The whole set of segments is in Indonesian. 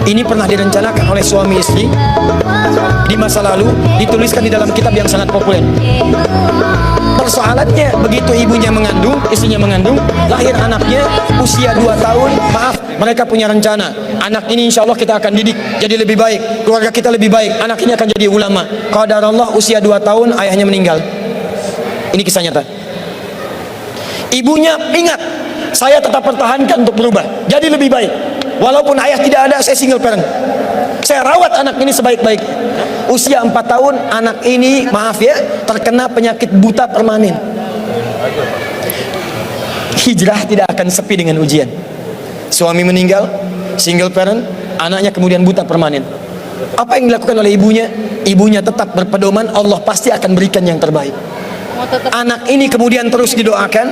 Ini pernah direncanakan oleh suami istri di masa lalu, dituliskan di dalam kitab yang sangat populer. Persoalannya, begitu ibunya mengandung, istrinya mengandung, lahir anaknya usia 2 tahun. Maaf, mereka punya rencana, anak ini insya Allah kita akan didik jadi lebih baik, keluarga kita lebih baik, anak ini akan jadi ulama. Qadarullah usia 2 tahun ayahnya meninggal. Ini kisah nyata. Ibunya ingat, saya tetap pertahankan untuk berubah jadi lebih baik, walaupun ayah tidak ada, saya single parent, saya rawat anak ini sebaik-baik. Usia 4 tahun anak ini, maaf ya, terkena penyakit buta permanen. Hijrah tidak akan sepi dengan ujian. Suami meninggal, single parent, anaknya kemudian buta permanen. Apa yang dilakukan oleh ibunya? Ibunya tetap berpedoman, Allah pasti akan berikan yang terbaik. Anak ini kemudian terus didoakan,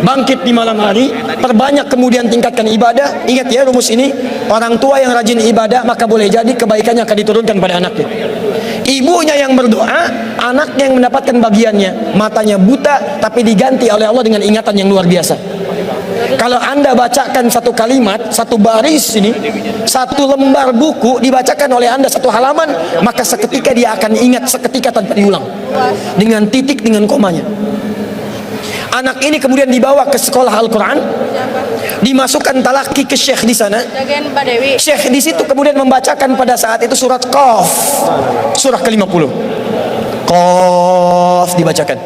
bangkit di malam hari, perbanyak kemudian tingkatkan ibadah. Ingat ya rumus ini, orang tua yang rajin ibadah maka boleh jadi kebaikannya akan diturunkan pada anaknya. Ibunya yang berdoa, anaknya yang mendapatkan bagiannya. Matanya buta tapi diganti oleh Allah dengan ingatan yang luar biasa. Kalau Anda bacakan satu kalimat, satu baris ini, satu lembar buku dibacakan oleh Anda satu halaman, maka seketika dia akan ingat seketika tanpa diulang, dengan titik, dengan komanya. Anak ini kemudian dibawa ke sekolah Al-Quran, dimasukkan talaki ke syekh di sana. Syekh di situ kemudian membacakan pada saat itu surat Qaf, surah ke-50. Qaf dibacakan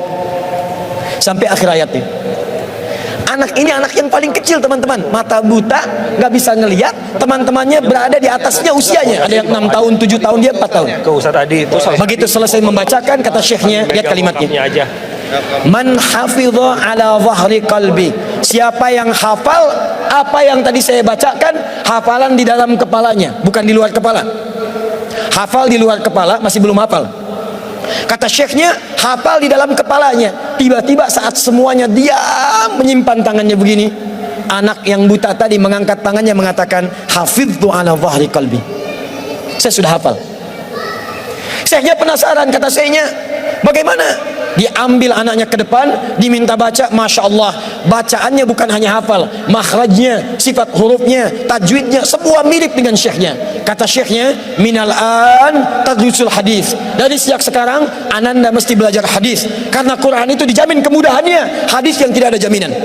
sampai akhir ayatnya. Anak ini anak yang paling kecil teman-teman, mata buta, nggak bisa ngelihat. Teman-temannya berada di atasnya usianya, ada yang 6 tahun, 7 tahun, dia 4 tahun. Begitu selesai membacakan, kata syekhnya, lihat kalimatnya, man hafidha ala zahri qalbi, siapa yang hafal apa yang tadi saya bacakan, hafalan di dalam kepalanya, bukan di luar kepala. Hafal di luar kepala masih belum hafal. Kata syekhnya, hafal di dalam kepalanya. Tiba-tiba saat semuanya diam menyimpan tangannya begini, anak yang buta tadi mengangkat tangannya mengatakan, hafidhu ala zahri qalbi, saya sudah hafal. Syekhnya penasaran, kata syekhnya, bagaimana? Diambil anaknya ke depan, diminta baca. Masya Allah, bacaannya bukan hanya hafal, makhrajnya, sifat hurufnya, tajwidnya, semua mirip dengan syekhnya. Kata syekhnya, minal an tadrusul hadis, dari sejak sekarang ananda mesti belajar hadis, karena Quran itu dijamin kemudahannya, hadis yang tidak ada jaminan.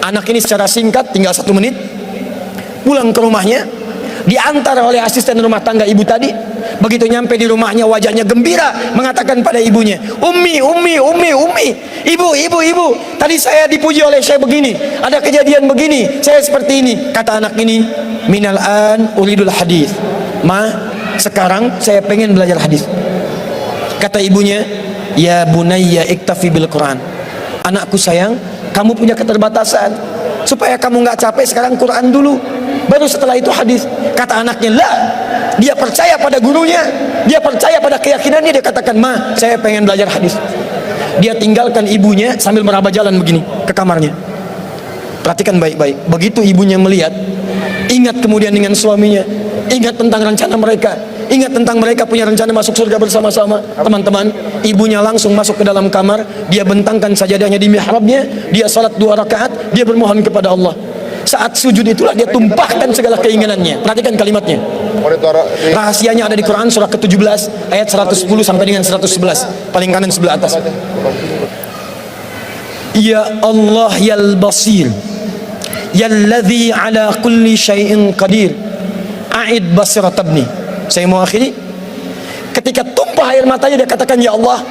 Anak ini secara singkat, tinggal 1 menit, pulang ke rumahnya, diantar oleh asisten rumah tangga ibu tadi. Begitu nyampe di rumahnya, wajahnya gembira, mengatakan pada ibunya, Ummi, ibu, tadi saya dipuji oleh saya begini, ada kejadian begini, saya seperti ini. Kata anak ini, minal an uridul hadis, ma, sekarang saya pengen belajar hadis. Kata ibunya, ya bunayya iktafi bil Quran, anakku sayang, kamu punya keterbatasan, supaya kamu nggak capek sekarang Quran dulu, baru setelah itu hadis. Kata anaknya, lah, dia percaya pada gurunya, dia percaya pada keyakinannya, dia katakan, ma, saya pengen belajar hadis. Dia tinggalkan ibunya sambil meraba jalan begini ke kamarnya. Perhatikan baik-baik. Begitu ibunya melihat, ingat kemudian dengan suaminya, ingat tentang rencana mereka, ingat tentang mereka punya rencana masuk surga bersama-sama. Teman-teman, ibunya langsung masuk ke dalam kamar, dia bentangkan sajadahnya di mihrabnya, dia salat 2 rakaat, dia bermohon kepada Allah. Saat sujud itulah dia tumpahkan segala keinginannya. Perhatikan kalimatnya. Rahasianya ada di Quran surah ke-17 ayat 110 sampai dengan 111, paling kanan sebelah atas. Ya Allah yal basir, yalladzi ala kulli syai'in qadir, a'id basiratabni. Saya mau akhiri. Ketika tumpah air matanya, dia katakan, ya Allah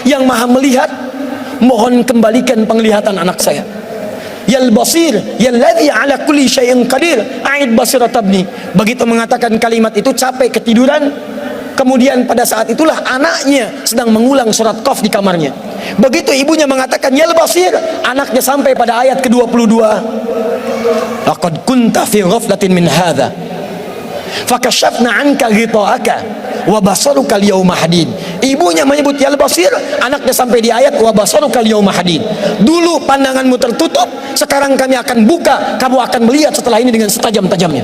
yang maha melihat, mohon kembalikan penglihatan anak saya. Yal basir, yalladzi ala kulli syai'in qadir, a'id basiratabni. Begitu mengatakan kalimat itu, capek ketiduran. Kemudian pada saat itulah anaknya sedang mengulang surat Qaf di kamarnya. Begitu ibunya mengatakan yal basir, anaknya sampai pada ayat ke-22. Laqad kunta fi ghaflatin min hadza fakashafna 'anka ghita'aka wa basaruka al-yawma hadid. Ibunya menyebut yal basir, anaknya sampai di ayat wa basaruka al-yawma hadid. Dulu pandanganmu tertutup, sekarang kami akan buka, kamu akan melihat setelah ini dengan setajam-tajamnya.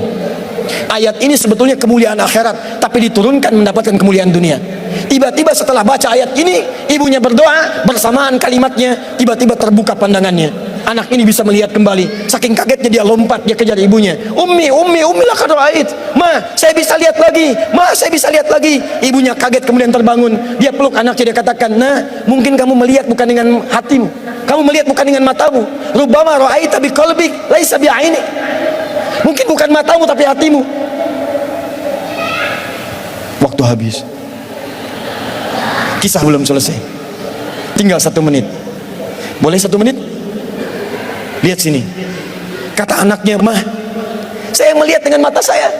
Ayat ini sebetulnya kemuliaan akhirat, tapi diturunkan mendapatkan kemuliaan dunia. Tiba-tiba setelah baca ayat ini, ibunya berdoa, bersamaan kalimatnya, tiba-tiba terbuka pandangannya. anak ini bisa melihat kembali. Saking kagetnya dia lompat, dia kejar ibunya. Ummi laqad ra'ait. Ma, saya bisa lihat lagi. Ma, saya bisa lihat lagi. Ibunya kaget kemudian terbangun. Dia peluk anaknya, dia katakan, "Nah, mungkin kamu melihat bukan dengan hatimu. Kamu melihat bukan dengan matamu. Rubbama ra'aita biqalbik laisa bi'ainik." Mungkin bukan matamu tapi hatimu. Waktu habis. Kisah belum selesai. Tinggal 1 menit. Boleh 1 menit? Lihat sini. Kata anaknya, "Mah, saya melihat dengan mata saya.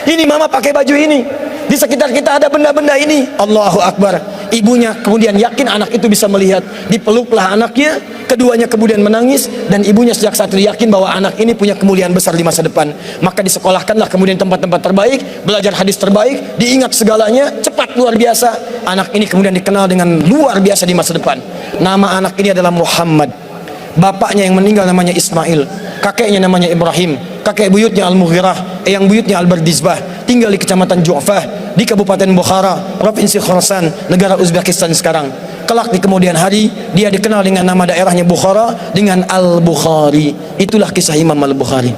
Ini mama pakai baju ini. Di sekitar kita ada benda-benda ini." Allahu Akbar. Ibunya kemudian yakin anak itu bisa melihat. Dipeluklah anaknya. Keduanya kemudian menangis. Dan ibunya sejak saat itu yakin bahwa anak ini punya kemuliaan besar di masa depan. Maka disekolahkanlah kemudian tempat-tempat terbaik. Belajar hadis terbaik. Diingat segalanya. Cepat luar biasa. Anak ini kemudian dikenal dengan luar biasa di masa depan. Nama anak ini adalah Muhammad. Bapaknya yang meninggal namanya Ismail. Kakeknya namanya Ibrahim. Kakek buyutnya Al-Mughirah, eyang buyutnya Al-Bardizbah. Tinggal di kecamatan Ju'fah, di Kabupaten Bukhara, Provinsi Khorasan, negara Uzbekistan sekarang. Kelak di kemudian hari, dia dikenal dengan nama daerahnya Bukhara, dengan Al-Bukhari. Itulah kisah Imam Al-Bukhari.